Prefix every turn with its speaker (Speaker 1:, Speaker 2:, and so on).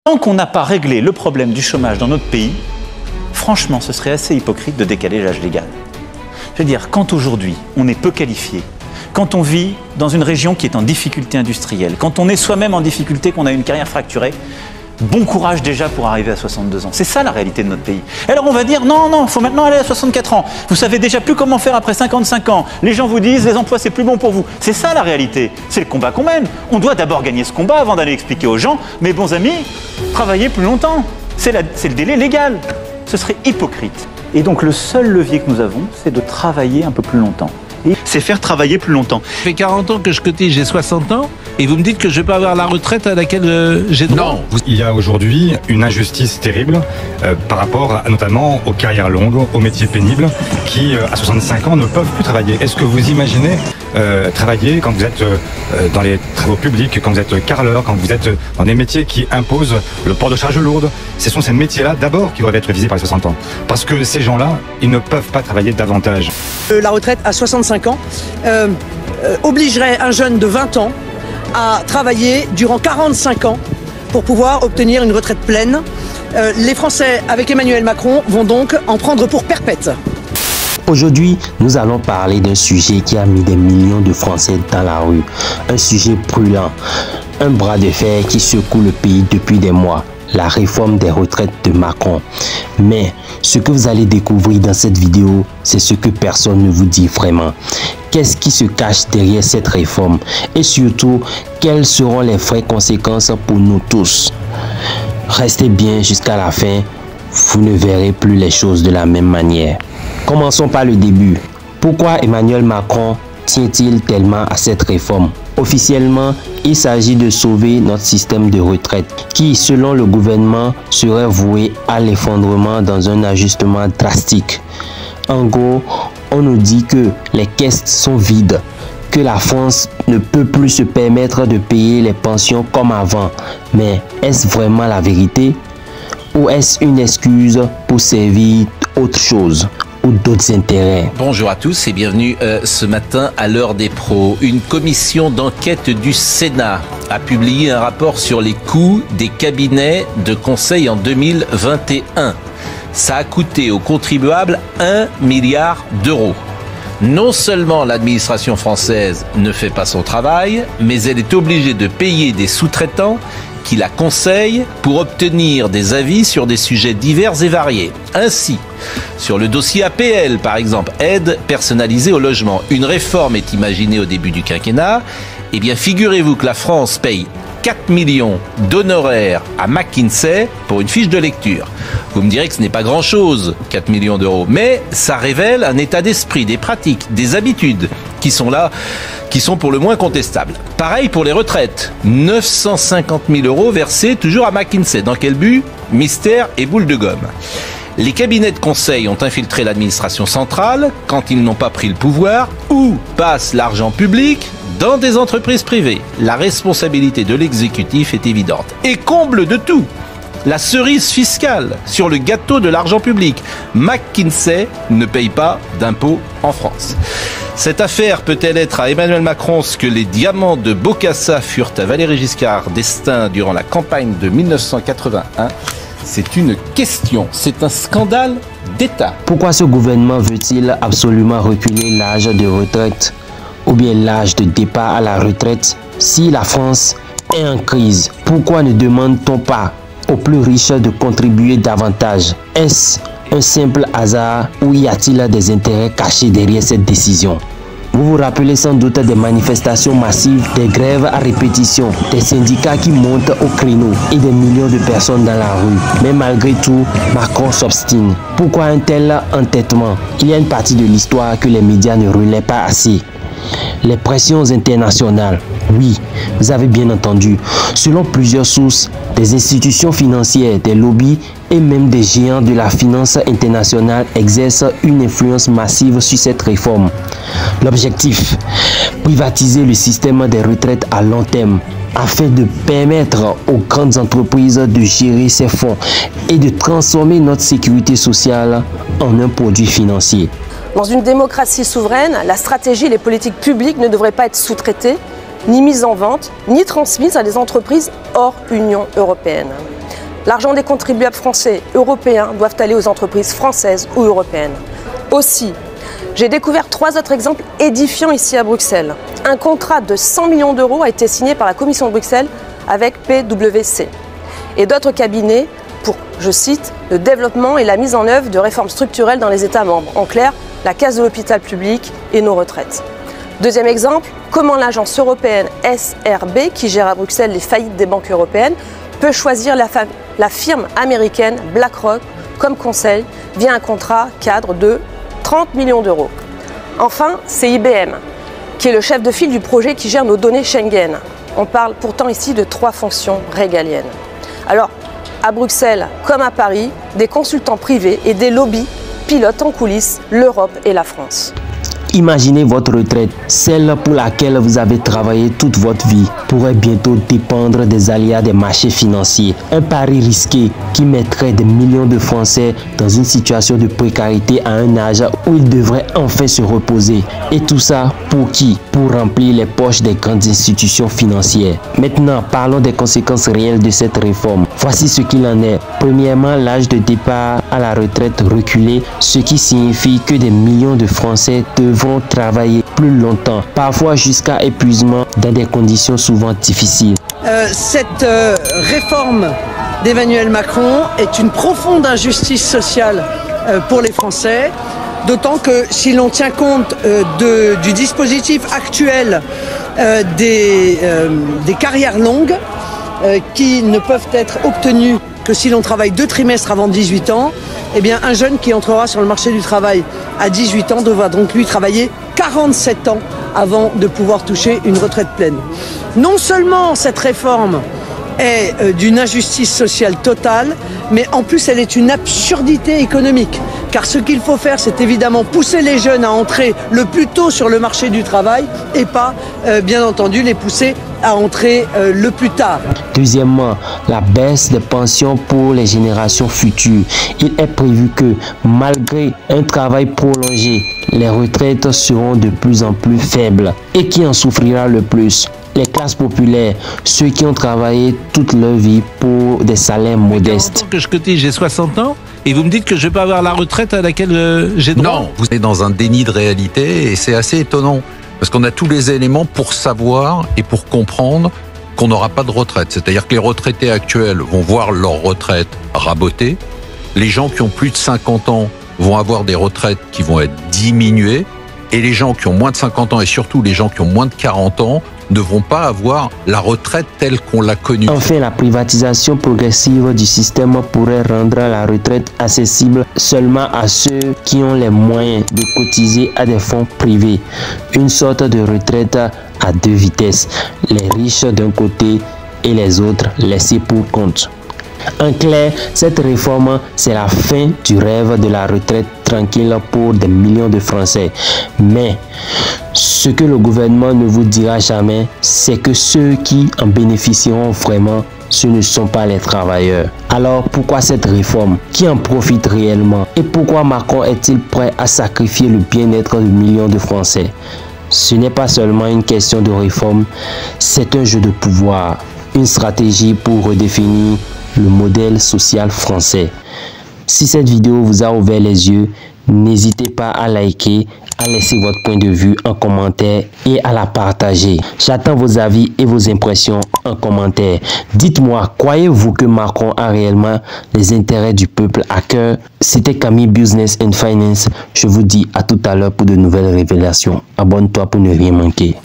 Speaker 1: Tant qu'on n'a pas réglé le problème du chômage dans notre pays, franchement, ce serait assez hypocrite de décaler l'âge légal. Je veux dire, quand aujourd'hui, on est peu qualifié, quand on vit dans une région qui est en difficulté industrielle, quand on est soi-même en difficulté, qu'on a une carrière fracturée, bon courage déjà pour arriver à 62 ans. C'est ça la réalité de notre pays. Alors on va dire, non, il faut maintenant aller à 64 ans. Vous savez déjà plus comment faire après 55 ans. Les gens vous disent, les emplois c'est plus bon pour vous. C'est ça la réalité. C'est le combat qu'on mène. On doit d'abord gagner ce combat avant d'aller expliquer aux gens, mes bons amis, travaillez plus longtemps. C'est le délai légal. Ce serait hypocrite. Et donc le seul levier que nous avons, c'est de travailler un peu plus longtemps. C'est faire travailler plus longtemps.
Speaker 2: Ça fait 40 ans que je cotise, j'ai 60 ans, et vous me dites que je vais pas avoir la retraite à laquelle j'ai droit?
Speaker 3: Non. Il y a aujourd'hui une injustice terrible par rapport notamment aux carrières longues, aux métiers pénibles, qui à 65 ans ne peuvent plus travailler. Est-ce que vous imaginez travailler quand vous êtes dans les travaux publics, quand vous êtes carreleur, quand vous êtes dans des métiers qui imposent le port de charges lourdes? Ce sont ces métiers-là d'abord qui doivent être visés par les 60 ans. Parce que ces gens-là, ils ne peuvent pas travailler davantage.
Speaker 4: La retraite à 65 ans obligerait un jeune de 20 ans à travailler durant 45 ans pour pouvoir obtenir une retraite pleine. Les Français, avec Emmanuel Macron, vont donc en prendre pour perpète.
Speaker 5: Aujourd'hui, nous allons parler d'un sujet qui a mis des millions de Français dans la rue. Un sujet brûlant, un bras de fer qui secoue le pays depuis des mois. La réforme des retraites de Macron. Mais ce que vous allez découvrir dans cette vidéo, c'est ce que personne ne vous dit vraiment. Qu'est-ce qui se cache derrière cette réforme? Et surtout, quelles seront les vraies conséquences pour nous tous? Restez bien jusqu'à la fin, vous ne verrez plus les choses de la même manière. Commençons par le début. Pourquoi Emmanuel Macron tient-il tellement à cette réforme? Officiellement, il s'agit de sauver notre système de retraite qui, selon le gouvernement, serait voué à l'effondrement dans un ajustement drastique. En gros, on nous dit que les caisses sont vides, que la France ne peut plus se permettre de payer les pensions comme avant. Mais est-ce vraiment la vérité? Ou est-ce une excuse pour servir autre chose? D'autres intérêts.
Speaker 2: Bonjour à tous et bienvenue ce matin à l'heure des pros. Une commission d'enquête du Sénat a publié un rapport sur les coûts des cabinets de conseil en 2021. Ça a coûté aux contribuables 1 milliard d'euros. Non seulement l'administration française ne fait pas son travail, mais elle est obligée de payer des sous-traitants qui la conseillent pour obtenir des avis sur des sujets divers et variés. Ainsi, sur le dossier APL, par exemple, aide personnalisée au logement, une réforme est imaginée au début du quinquennat. Eh bien, figurez-vous que la France paye 4 millions d'honoraires à McKinsey pour une fiche de lecture. Vous me direz que ce n'est pas grand-chose, 4 millions d'euros, mais ça révèle un état d'esprit, des pratiques, des habitudes qui sont là, qui sont pour le moins contestables. Pareil pour les retraites, 950 000 euros versés toujours à McKinsey. Dans quel but? Mystère et boule de gomme. Les cabinets de conseil ont infiltré l'administration centrale quand ils n'ont pas pris le pouvoir. Où passe l'argent public? Dans des entreprises privées. La responsabilité de l'exécutif est évidente. Et comble de tout, la cerise fiscale sur le gâteau de l'argent public. McKinsey ne paye pas d'impôts en France. Cette affaire peut-elle être à Emmanuel Macron ce que les diamants de Bokassa furent à Valéry Giscard d'Estaing durant la campagne de 1981? C'est une question, c'est un scandale d'État.
Speaker 5: Pourquoi ce gouvernement veut-il absolument reculer l'âge de retraite ou bien l'âge de départ à la retraite? Si la France est en crise, pourquoi ne demande-t-on pas aux plus riches de contribuer davantage? Est-ce un simple hasard ou y a-t-il des intérêts cachés derrière cette décision? Vous vous rappelez sans doute des manifestations massives, des grèves à répétition, des syndicats qui montent au créneau et des millions de personnes dans la rue. Mais malgré tout, Macron s'obstine. Pourquoi un tel entêtement? Il y a une partie de l'histoire que les médias ne relaient pas assez. Les pressions internationales. Oui, vous avez bien entendu. Selon plusieurs sources, des institutions financières, des lobbies et même des géants de la finance internationale exercent une influence massive sur cette réforme. L'objectif, privatiser le système des retraites à long terme afin de permettre aux grandes entreprises de gérer ces fonds et de transformer notre sécurité sociale en un produit financier.
Speaker 6: Dans une démocratie souveraine, la stratégie et les politiques publiques ne devraient pas être sous-traitées, ni mises en vente, ni transmises à des entreprises hors Union européenne. L'argent des contribuables français, européens doivent aller aux entreprises françaises ou européennes. Aussi, j'ai découvert 3 autres exemples édifiants ici à Bruxelles. Un contrat de 100 millions d'euros a été signé par la Commission de Bruxelles avec PwC et d'autres cabinets pour, je cite, le développement et la mise en œuvre de réformes structurelles dans les États membres. En clair, la caisse de l'hôpital public et nos retraites. Deuxième exemple, comment l'agence européenne SRB, qui gère à Bruxelles les faillites des banques européennes, peut choisir la firme américaine BlackRock comme conseil via un contrat cadre de 30 millions d'euros. Enfin, c'est IBM, qui est le chef de file du projet qui gère nos données Schengen. On parle pourtant ici de 3 fonctions régaliennes. Alors, à Bruxelles comme à Paris, des consultants privés et des lobbies pilotent en coulisses l'Europe et la France.
Speaker 5: Imaginez votre retraite, celle pour laquelle vous avez travaillé toute votre vie, pourrait bientôt dépendre des aléas des marchés financiers. Un pari risqué qui mettrait des millions de Français dans une situation de précarité à un âge où ils devraient enfin se reposer. Et tout ça pour qui? Pour remplir les poches des grandes institutions financières. Maintenant, parlons des conséquences réelles de cette réforme. Voici ce qu'il en est. Premièrement, l'âge de départ à la retraite reculé, ce qui signifie que des millions de Français devront travailler plus longtemps, parfois jusqu'à épuisement, dans des conditions souvent difficiles.
Speaker 4: Cette réforme d'Emmanuel Macron est une profonde injustice sociale pour les Français, d'autant que si l'on tient compte du dispositif actuel des carrières longues qui ne peuvent être obtenues que si l'on travaille 2 trimestres avant 18 ans, eh bien un jeune qui entrera sur le marché du travail à 18 ans devra donc lui travailler 47 ans avant de pouvoir toucher une retraite pleine. Non seulement cette réforme est d'une injustice sociale totale, mais en plus elle est une absurdité économique. Car ce qu'il faut faire, c'est évidemment pousser les jeunes à entrer le plus tôt sur le marché du travail et pas, bien entendu, les pousser à entrer le plus tard.
Speaker 5: Deuxièmement, la baisse des pensions pour les générations futures. Il est prévu que, malgré un travail prolongé, les retraites seront de plus en plus faibles. Et qui en souffrira le plus? Les classes populaires, ceux qui ont travaillé toute leur vie pour des salaires modestes.
Speaker 2: Que je cotise, j'ai 60 ans et vous me dites que je vais pas avoir la retraite à laquelle j'ai droit?
Speaker 7: Non, vous êtes dans un déni de réalité et c'est assez étonnant parce qu'on a tous les éléments pour savoir et pour comprendre qu'on n'aura pas de retraite. C'est-à-dire que les retraités actuels vont voir leur retraite rabotée. Les gens qui ont plus de 50 ans vont avoir des retraites qui vont être diminuées. Et les gens qui ont moins de 50 ans et surtout les gens qui ont moins de 40 ans ne vont pas avoir la retraite telle qu'on l'a connue.
Speaker 5: Enfin, la privatisation progressive du système pourrait rendre la retraite accessible seulement à ceux qui ont les moyens de cotiser à des fonds privés. Une sorte de retraite à 2 vitesses, les riches d'un côté et les autres laissés pour compte. En clair, cette réforme, c'est la fin du rêve de la retraite tranquille pour des millions de Français. Mais ce que le gouvernement ne vous dira jamais, c'est que ceux qui en bénéficieront vraiment, ce ne sont pas les travailleurs. Alors pourquoi cette réforme? Qui en profite réellement? Et pourquoi Macron est-il prêt à sacrifier le bien-être de millions de Français? Ce n'est pas seulement une question de réforme, c'est un jeu de pouvoir, une stratégie pour redéfinir le modèle social français. Si cette vidéo vous a ouvert les yeux, n'hésitez pas à liker, à laisser votre point de vue en commentaire et à la partager. J'attends vos avis et vos impressions en commentaire. Dites-moi, croyez-vous que Macron a réellement les intérêts du peuple à cœur? C'était Camille Business and Finance. Je vous dis à tout à l'heure pour de nouvelles révélations. Abonne-toi pour ne rien manquer.